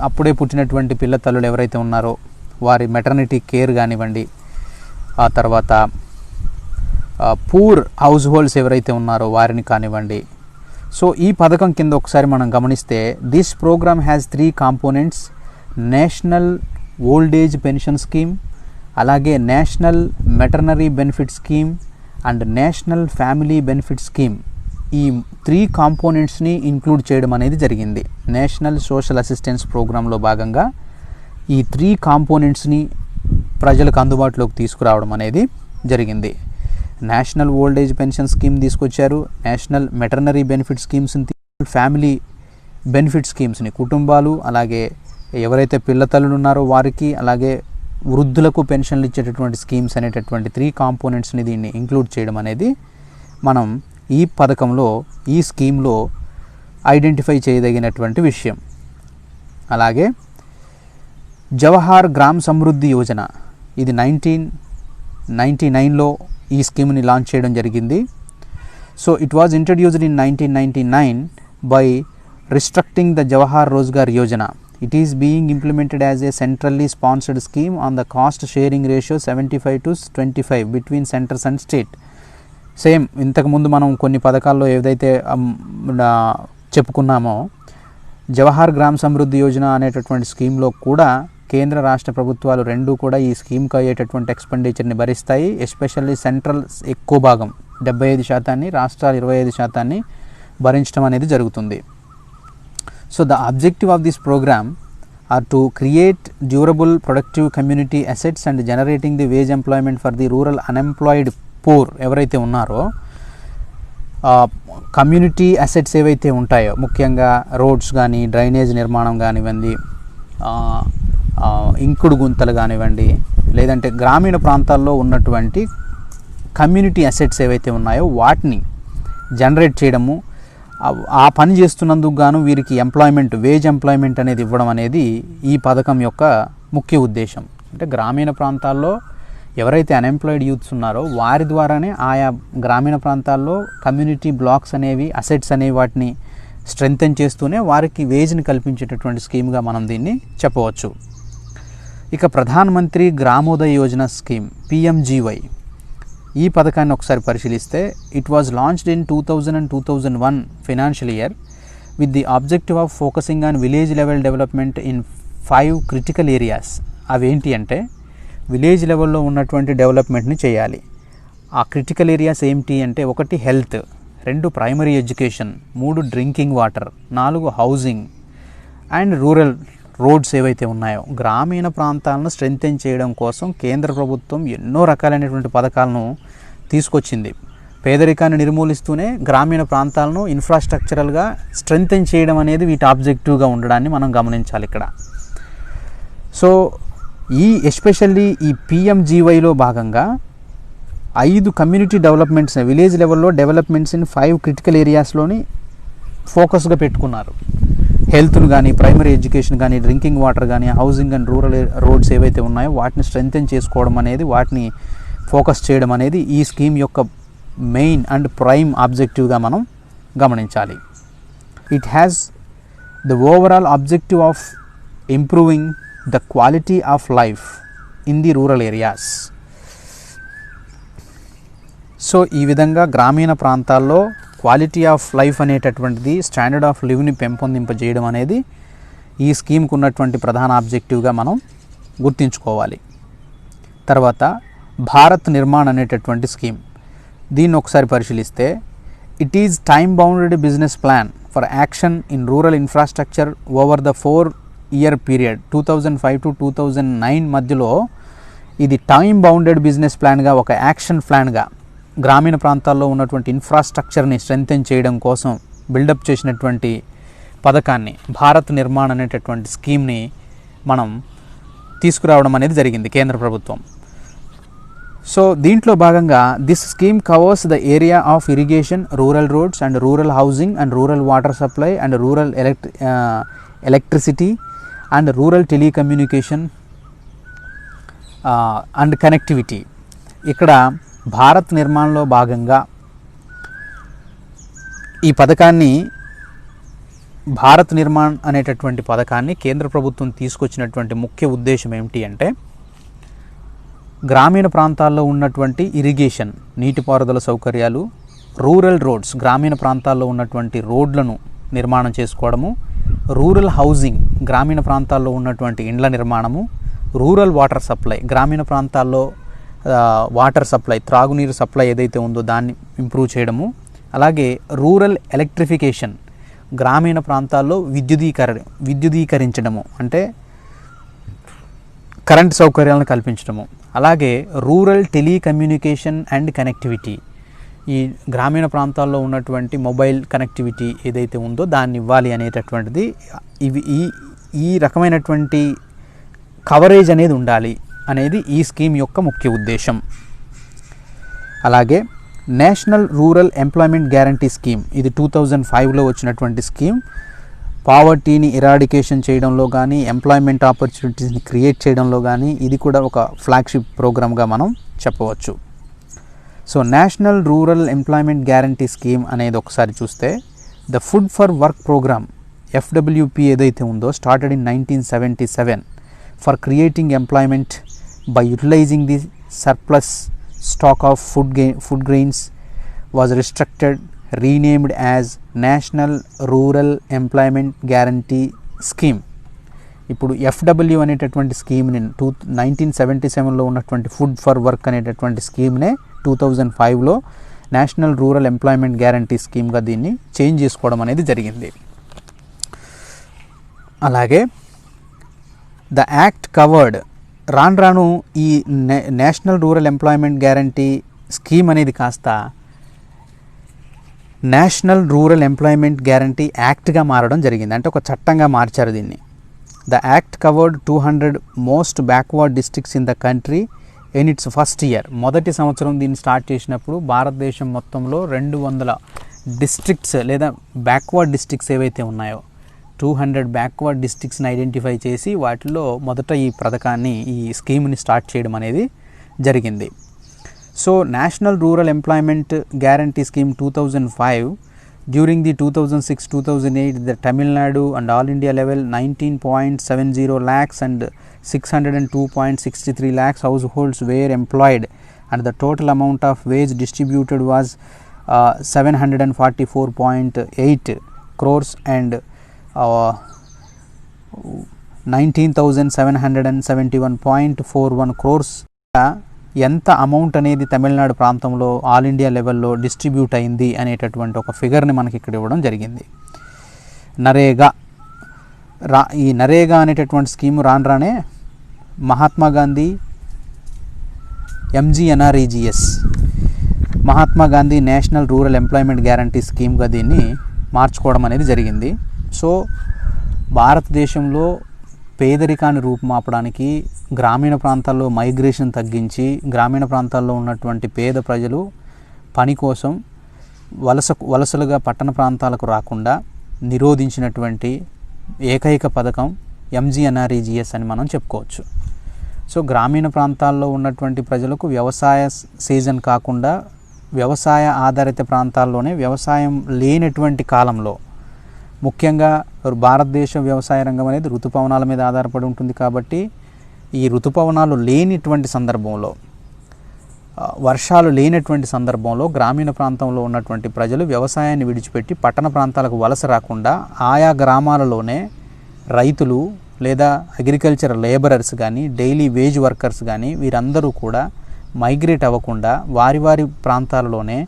Speaker 1: అప్పుడే పుట్టినటువంటి పిల్ల తల్లులు ఎవరైతే ఉన్నారో వారి మెటర్నిటీ కేర్ కానివ్వండి, ఆ తర్వాత పూర్ హౌస్ హోల్డ్స్ ఎవరైతే ఉన్నారో వారిని కానివ్వండి. సో ఈ పథకం కింద ఒకసారి మనం గమనిస్తే, this programme has 3 components: national old age pension scheme, అలాగే national maternity benefit scheme and national family benefit scheme. ఈ 3 కాంపోనెంట్స్ని ఇంక్లూడ్ చేయడం అనేది జరిగింది. నేషనల్ సోషల్ అసిస్టెన్స్ ప్రోగ్రాంలో భాగంగా ఈ 3 కాంపోనెంట్స్ని ప్రజలకు అందుబాటులోకి తీసుకురావడం అనేది జరిగింది. National old age pension scheme తీసుకొచ్చారు, నేషనల్ మెటర్నరీ బెనిఫిట్ స్కీమ్స్ని, ఫ్యామిలీ బెనిఫిట్ స్కీమ్స్ని, కుటుంబాలు అలాగే ఎవరైతే పిల్లతల్లులు ఉన్నారో వారికి, అలాగే వృద్ధులకు పెన్షన్లు ఇచ్చేటటువంటి స్కీమ్స్ అనేటటువంటి 3 కాంపోనెంట్స్ని దీన్ని ఇంక్లూడ్ చేయడం అనేది మనం ఈ పథకంలో, ఈ స్కీమ్లో ఐడెంటిఫై చేయదగినటువంటి విషయం. అలాగే జవహర్ గ్రామ్ సమృద్ధి యోజన, ఇది 1999లో ఈ స్కీమ్ని లాంచ్ చేయడం జరిగింది. So it was introduced in 1999 by restructuring the Jawahar Rozgar Yojana. It is being implemented as a centrally sponsored scheme on the cost sharing ratio 75-25 between centres and state. Same ఇంతకుముందు మనం కొన్ని పథకాల్లో ఏదైతే చెప్పుకున్నామో, జవహర్ గ్రామ్ సమృద్ధి యోజన అనేటటువంటి స్కీమ్లో కూడా కేంద్ర రాష్ట్ర ప్రభుత్వాలు రెండూ కూడా ఈ స్కీమ్కి అయ్యేటటువంటి ఎక్స్పెండిచర్ని భరిస్తాయి. ఎస్పెషల్లీ సెంట్రల్ ఎక్కువ భాగం 75%, రాష్ట్రాలు 25% భరించడం అనేది జరుగుతుంది. So the objective of this programme are to create durable productive community assets and generating the wage employment for the rural unemployed poor ఎవరైతే ఉన్నారో, కమ్యూనిటీ అసెట్స్ ఏవైతే ఉంటాయో, ముఖ్యంగా రోడ్స్ కానీ, డ్రైనేజ్ నిర్మాణం కానివ్వండి, ఇంకుడు గుంతలు కానివ్వండి, లేదంటే గ్రామీణ ప్రాంతాల్లో ఉన్నటువంటి కమ్యూనిటీ అసెట్స్ ఏవైతే ఉన్నాయో వాటిని జనరేట్ చేయడము, ఆ పని చేస్తున్నందుకు గాను వీరికి ఎంప్లాయ్మెంట్, వేజ్ ఎంప్లాయ్మెంట్ అనేది ఇవ్వడం అనేది ఈ పథకం యొక్క ముఖ్య ఉద్దేశం. అంటే గ్రామీణ ప్రాంతాల్లో ఎవరైతే అన్ఎంప్లాయిడ్ యూత్స్ ఉన్నారో వారి ద్వారానే ఆయా గ్రామీణ ప్రాంతాల్లో కమ్యూనిటీ బ్లాక్స్ అనేవి, అసెట్స్ అనేవి వాటిని స్ట్రెంగ్తెన్ చేస్తూనే వారికి వేజ్ని కల్పించేటటువంటి స్కీమ్గా మనం దీన్ని చెప్పవచ్చు. ఇక ప్రధాన్ మంత్రి గ్రామోదయ యోజన స్కీమ్ PMGY, ఈ పథకాన్ని ఒకసారి పరిశీలిస్తే it was launched in 2000 and 2001 financial year with the objective of focusing on village level development in 5 critical areas. అవేంటి అంటే విలేజ్ లెవెల్లో ఉన్నటువంటి డెవలప్మెంట్ని చేయాలి. ఆ క్రిటికల్ ఏరియాస్ ఏంటి అంటే 1 health, 2 primary education, 3 drinking water, 4 housing and rural roads ఏవైతే ఉన్నాయో గ్రామీణ ప్రాంతాలను స్ట్రెంగ్తెన్ చేయడం కోసం కేంద్ర ప్రభుత్వం ఎన్నో రకాలైనటువంటి పథకాలను తీసుకొచ్చింది. పేదరికాన్ని నిర్మూలిస్తూనే గ్రామీణ ప్రాంతాలను ఇన్ఫ్రాస్ట్రక్చరల్గా స్ట్రెంగ్తెన్ చేయడం అనేది వీటి ఆబ్జెక్టివ్గా ఉండడాన్ని మనం గమనించాలి ఇక్కడ. సో ఎస్పెషల్లీ ఈ PMGYలో భాగంగా 5 కమ్యూనిటీ డెవలప్మెంట్స్, విలేజ్ లెవెల్లో డెవలప్మెంట్స్ ఇన్ 5 క్రిటికల్ ఏరియాస్లోని ఫోకస్గా పెట్టుకున్నారు. హెల్త్ను కానీ, ప్రైమరీ ఎడ్యుకేషన్ కానీ, డ్రింకింగ్ వాటర్ కానీ, హౌసింగ్ అండ్ రూరల్ రోడ్స్ ఏవైతే ఉన్నాయో వాటిని స్ట్రెంగ్తెన్ చేసుకోవడం అనేది, వాటిని ఫోకస్ చేయడం అనేది ఈ స్కీమ్ యొక్క మెయిన్ అండ్ ప్రైమ్ ఆబ్జెక్టివ్గా మనం గమనించాలి. It has the overall objective of improving the quality of life in the rural areas. So ఈ విధంగా గ్రామీణ ప్రాంతాల్లో క్వాలిటీ ఆఫ్ లైఫ్ అనేటటువంటిది, స్టాండర్డ్ ఆఫ్ లివ్ని పెంపొందింపజేయడం అనేది ఈ స్కీమ్కు ఉన్నటువంటి ప్రధాన ఆబ్జెక్టివ్గా మనం గుర్తుంచుకోవాలి. తర్వాత భారత్ నిర్మాణ్ అనేటటువంటి స్కీమ్, దీన్ని ఒకసారి పరిశీలిస్తే it is time bounded business plan for action in rural infrastructure over the 4-year period 2005 to 2009 మధ్యలో ఇది టైమ్ బౌండెడ్ బిజినెస్ ప్లాన్గా, ఒక యాక్షన్ ప్లాన్గా గ్రామీణ ప్రాంతాల్లో ఉన్నటువంటి ఇన్ఫ్రాస్ట్రక్చర్ని స్ట్రెంగ్తెన్ చేయడం కోసం బిల్డప్ చేసినటువంటి పథకాన్ని, భారత్ నిర్మాణ్ అనేటటువంటి స్కీమ్ని మనం తీసుకురావడం అనేది జరిగింది కేంద్ర ప్రభుత్వం. సో దీంట్లో భాగంగా this scheme covers the area of irrigation, rural roads and rural housing and rural water supply and rural electricity and rural telecommunication and connectivity. ఇక్కడ భారత్ నిర్మాణంలో భాగంగా ఈ పథకాన్ని, భారత్ నిర్మాణ్ అనేటటువంటి పథకాన్ని కేంద్ర ప్రభుత్వం తీసుకొచ్చినటువంటి ముఖ్య ఉద్దేశం ఏమిటి అంటే గ్రామీణ ప్రాంతాల్లో ఉన్నటువంటి ఇరిగేషన్, నీటిపారుదల సౌకర్యాలు, రూరల్ రోడ్స్, గ్రామీణ ప్రాంతాల్లో ఉన్నటువంటి రోడ్లను నిర్మాణం చేసుకోవడము, రూరల్ హౌసింగ్, గ్రామీణ ప్రాంతాల్లో ఉన్నటువంటి ఇండ్ల నిర్మాణము, రూరల్ వాటర్ సప్లై, గ్రామీణ ప్రాంతాల్లో వాటర్ సప్లై, త్రాగునీరు సప్లై ఏదైతే ఉందో దాన్ని ఇంప్రూవ్ చేయడము, అలాగే రూరల్ ఎలక్ట్రిఫికేషన్, గ్రామీణ ప్రాంతాల్లో విద్యుదీకరించడము అంటే కరెంట్ సౌకర్యాలను కల్పించడము, అలాగే రూరల్ టెలికమ్యూనికేషన్ అండ్ కనెక్టివిటీ, ఈ గ్రామీణ ప్రాంతాల్లో ఉన్నటువంటి మొబైల్ కనెక్టివిటీ ఏదైతే ఉందో దాన్ని ఇవ్వాలి అనేటటువంటిది. ఇవి ఈ రకమైనటువంటి కవరేజ్ అనేది ఉండాలి అనేది ఈ స్కీమ్ యొక్క ముఖ్య ఉద్దేశం. అలాగే national rural employment guarantee scheme, ఇది 2005లో వచ్చినటువంటి స్కీమ్. పావర్టీని ఎరాడికేషన్ చేయడంలో కానీ, ఎంప్లాయ్మెంట్ ఆపర్చునిటీస్ని క్రియేట్ చేయడంలో కానీ ఇది కూడా ఒక ఫ్లాగ్షిప్ ప్రోగ్రామ్గా మనం చెప్పవచ్చు. So national rural employment guarantee scheme అనేది ఒకసారి చూస్తే the food for work programme FWP ఏదైతే ఉందో started in 1977 for creating employment by utilizing the surplus stock of food grains was renamed as National Rural Employment Guarantee Scheme. ఇప్పుడు FW అనేటటువంటి స్కీమ్ని 1977లో ఉన్నటువంటి ఫుడ్ ఫర్ వర్క్ అనేటటువంటి స్కీమ్నే 2005లో నేషనల్ రూరల్ ఎంప్లాయ్మెంట్ గ్యారంటీ స్కీమ్గా దీన్ని చేంజ్ చేసుకోవడం అనేది జరిగింది. అలాగే ద యాక్ట్ కవర్డ్, రాను ఈ national rural employment guarantee scheme అనేది కాస్త నేషనల్ రూరల్ ఎంప్లాయ్మెంట్ గ్యారంటీ యాక్ట్గా మారడం జరిగింది. అంటే ఒక చట్టంగా మార్చారు దీన్ని. The act covered 200 most backward districts in the country in it's first year. మొదటి సంవత్సరం దీన్ని స్టార్ట్ చేసినప్పుడు భారతదేశం మొత్తంలో 200 డిస్ట్రిక్ట్స్ లేదా బ్యాక్వర్డ్ డిస్ట్రిక్ట్స్ ఏవైతే ఉన్నాయో 200 బ్యాక్వర్డ్ డిస్ట్రిక్ట్స్ని ఐడెంటిఫై చేసి వాటిలో మొదట ఈ పథకాన్ని, ఈ స్కీమ్ని స్టార్ట్ చేయడం అనేది జరిగింది. So national rural employment guarantee scheme 2005, during the 2006-2008 the Tamil Nadu and all India level 19.70 lakhs and 602.63 lakhs households were employed and the total amount of wage distributed was 744.8 crores and 19,771.41 crores. ఎంత అమౌంట్ అనేది తమిళనాడు ప్రాంతంలో ఆల్ ఇండియా లెవెల్లో డిస్ట్రిబ్యూట్ అయింది అనేటటువంటి ఒక ఫిగర్ని మనకి ఇక్కడ ఇవ్వడం జరిగింది. నరేగా ఈ నరేగా అనేటటువంటి స్కీము రానే Mahatma Gandhi MGNREGS, Mahatma Gandhi national rural employment guarantee స్కీమ్గా దీన్ని మార్చుకోవడం అనేది జరిగింది. సో భారతదేశంలో పేదరికాన్ని రూపుమాపడానికి, గ్రామీణ ప్రాంతాల్లో మైగ్రేషన్ తగ్గించి గ్రామీణ ప్రాంతాల్లో ఉన్నటువంటి పేద ప్రజలు పని కోసం వలసలుగా పట్టణ ప్రాంతాలకు రాకుండా నిరోధించినటువంటి ఏకైక పథకం MGNREGS అని మనం చెప్పుకోవచ్చు. సో గ్రామీణ ప్రాంతాల్లో ఉన్నటువంటి ప్రజలకు వ్యవసాయ సీజన్ కాకుండా వ్యవసాయ ఆధారిత ప్రాంతాల్లోనే, వ్యవసాయం లేనటువంటి కాలంలో, ముఖ్యంగా భారతదేశ వ్యవసాయ రంగం అనేది ఋతుపవనాల మీద ఆధారపడి ఉంటుంది కాబట్టి ఈ ఋతుపవనాలు లేనిటువంటి సందర్భంలో, వర్షాలు లేనటువంటి సందర్భంలో గ్రామీణ ప్రాంతంలో ఉన్నటువంటి ప్రజలు వ్యవసాయాన్ని విడిచిపెట్టి పట్టణ ప్రాంతాలకు వలస రాకుండా ఆయా గ్రామాలలోనే రైతులు లేదా అగ్రికల్చర్ లేబరర్స్ కానీ, డైలీ వేజ్ వర్కర్స్ కానీ వీరందరూ కూడా మైగ్రేట్ అవ్వకుండా వారి వారి ప్రాంతాలలోనే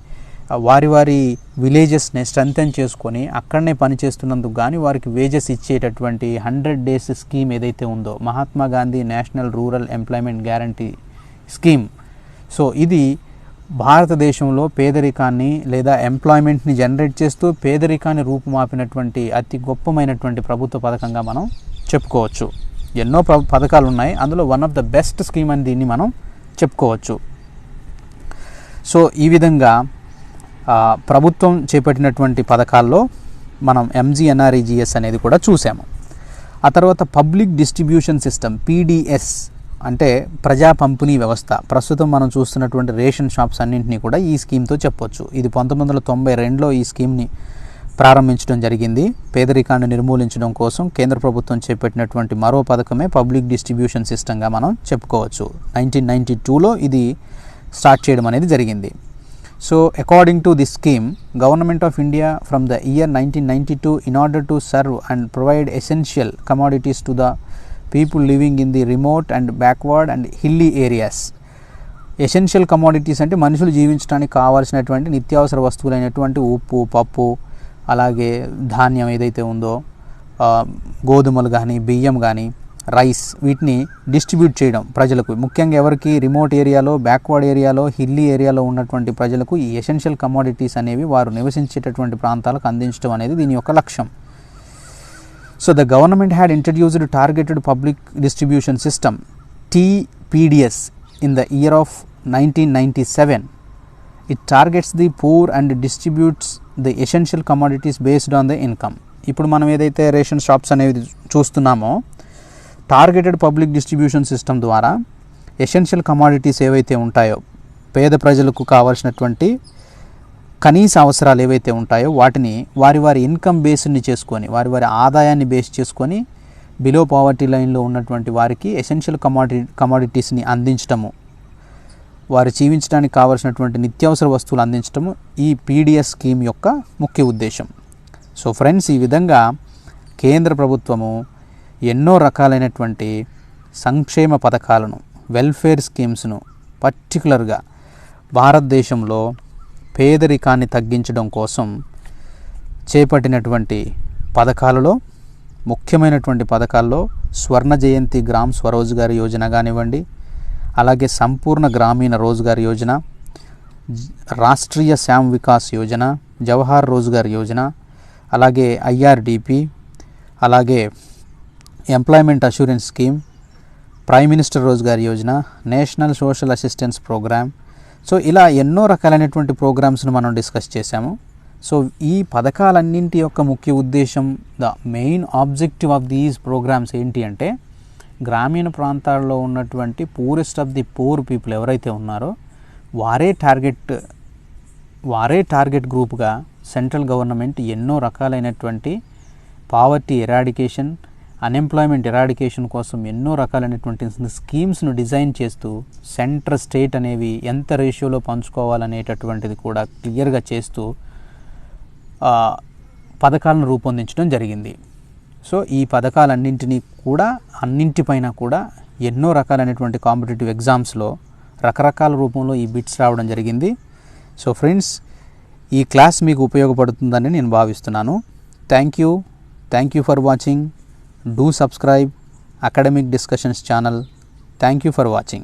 Speaker 1: వారి వారి విలేజెస్ని స్ట్రెంథెన్ చేసుకొని అక్కడనే పనిచేస్తున్నందుకు కానీ వారికి వేజెస్ ఇచ్చేటటువంటి 100 days స్కీమ్ ఏదైతే ఉందో Mahatma Gandhi national rural employment guarantee scheme. So ఇది భారతదేశంలో పేదరికాన్ని లేదా ఎంప్లాయ్మెంట్ని జనరేట్ చేస్తూ పేదరికాన్ని రూపుమాపినటువంటి అతి గొప్పమైనటువంటి ప్రభుత్వ పథకంగా మనం చెప్పుకోవచ్చు. ఎన్నో పథకాలు ఉన్నాయి, అందులో one of the best scheme అని దీన్ని మనం చెప్పుకోవచ్చు. సో ఈ విధంగా ప్రభుత్వం చేపట్టినటువంటి పథకాల్లో మనం MGNREGS అనేది కూడా చూసాము. ఆ తర్వాత పబ్లిక్ డిస్ట్రిబ్యూషన్ సిస్టమ్ PDS అంటే ప్రజా పంపిణీ వ్యవస్థ. ప్రస్తుతం మనం చూస్తున్నటువంటి రేషన్ షాప్స్ అన్నింటినీ కూడా ఈ స్కీమ్తో చెప్పొచ్చు. ఇది 1992లో ఈ స్కీమ్ని ప్రారంభించడం జరిగింది. పేదరికాన్ని నిర్మూలించడం కోసం కేంద్ర ప్రభుత్వం చేపట్టినటువంటి మరో పథకమే పబ్లిక్ డిస్ట్రిబ్యూషన్ సిస్టమ్గా మనం చెప్పుకోవచ్చు. 1992లో ఇది స్టార్ట్ చేయడం అనేది జరిగింది. So according to this scheme, Government of India from the year 1992, in order to serve and provide essential commodities to the people living in the remote and backward and hilly areas. Essential commodities అంటే మనుషులు జీవించడానికి కావాల్సినటువంటి నిత్యావసర వస్తువులైనటువంటి ఉప్పు, పప్పు, అలాగే ధాన్యం ఏదైతే ఉందో, గోధుమలు కానీ, బియ్యం కానీ, రైస్, వీటిని డిస్ట్రిబ్యూట్ చేయడం ప్రజలకు, ముఖ్యంగా ఎవరికి రిమోట్ ఏరియాలో, బ్యాక్వర్డ్ ఏరియాలో, హిల్లీ ఏరియాలో ఉన్నటువంటి ప్రజలకు ఈ ఎసెన్షియల్ కమోడిటీస్ అనేవి వారు నివసించేటటువంటి ప్రాంతాలకు అందించడం అనేది దీని యొక్క లక్ష్యం. So the government had introduced targeted public distribution system TPDS in the year of 1997. It targets the poor and distributes the essential commodities based on the income. ఇప్పుడు మనం ఏదైతే రేషన్ షాప్స్ అనేవి చూస్తున్నామో టార్గెటెడ్ పబ్లిక్ డిస్ట్రిబ్యూషన్ సిస్టమ్ ద్వారా ఎసెన్షియల్ కమోడిటీస్ ఏవైతే ఉంటాయో, పేద ప్రజలకు కావాల్సినటువంటి కనీస అవసరాలు ఏవైతే ఉంటాయో వాటిని వారి వారి ఇన్కమ్ బేస్ని చేసుకొని, వారి వారి ఆదాయాన్ని బేస్ చేసుకొని బిలో పావర్టీ లైన్లో ఉన్నటువంటి వారికి ఎసెన్షియల్ కమోడిటీస్ని అందించడము, వారు జీవించడానికి కావాల్సినటువంటి నిత్యావసర వస్తువులు అందించడము ఈ PDS స్కీమ్ యొక్క ముఖ్య ఉద్దేశం. సో ఫ్రెండ్స్, ఈ విధంగా కేంద్ర ప్రభుత్వము ఎన్నో రకాలైనటువంటి సంక్షేమ పథకాలను, వెల్ఫేర్ స్కీమ్స్ను పర్టికులర్గా భారతదేశంలో పేదరికాన్ని తగ్గించడం కోసం చేపట్టినటువంటి పథకాలలో, ముఖ్యమైనటువంటి పథకాల్లో స్వర్ణ జయంతి గ్రామ్ స్వరోజ్గార్ యోజన కానివ్వండి, అలాగే సంపూర్ణ గ్రామీణ రోజ్గార్ యోజన, రాష్ట్రీయ శ్యామ్ వికాస్ యోజన, జవహర్ రోజ్గార్ యోజన, అలాగే IRDP, అలాగే employment assurance scheme, prime minister Rozgar Yojana, national social assistance programme. So ఇలా ఎన్నో రకాలైనటువంటి ప్రోగ్రామ్స్ను మనం డిస్కస్ చేశాము. సో ఈ పథకాలన్నింటి యొక్క ముఖ్య ఉద్దేశం, the main objective of these programmes ఏంటి అంటే, గ్రామీణ ప్రాంతాల్లో ఉన్నటువంటి poorest of the poor people ఎవరైతే ఉన్నారో వారే టార్గెట్ గ్రూప్గా సెంట్రల్ గవర్నమెంట్ ఎన్నో రకాలైనటువంటి పావర్టీ ఎరాడికేషన్, అన్ఎంప్లాయ్మెంట్ ఎరాడికేషన్ కోసం ఎన్నో రకాలైనటువంటి స్కీమ్స్ను డిజైన్ చేస్తూ సెంటర్ స్టేట్ అనేవి ఎంత రేషియోలో పంచుకోవాలనేటటువంటిది కూడా క్లియర్గా చేస్తూ పథకాలను రూపొందించడం జరిగింది. సో ఈ అన్నింటిపైన కూడా ఎన్నో రకాలైనటువంటి కాంపిటేటివ్ ఎగ్జామ్స్లో రకరకాల రూపంలో ఈ బిట్స్ రావడం జరిగింది. సో ఫ్రెండ్స్, ఈ క్లాస్ మీకు ఉపయోగపడుతుందని నేను భావిస్తున్నాను. Thank you for watching. Do subscribe Academic Discussions channel. Thank you for watching.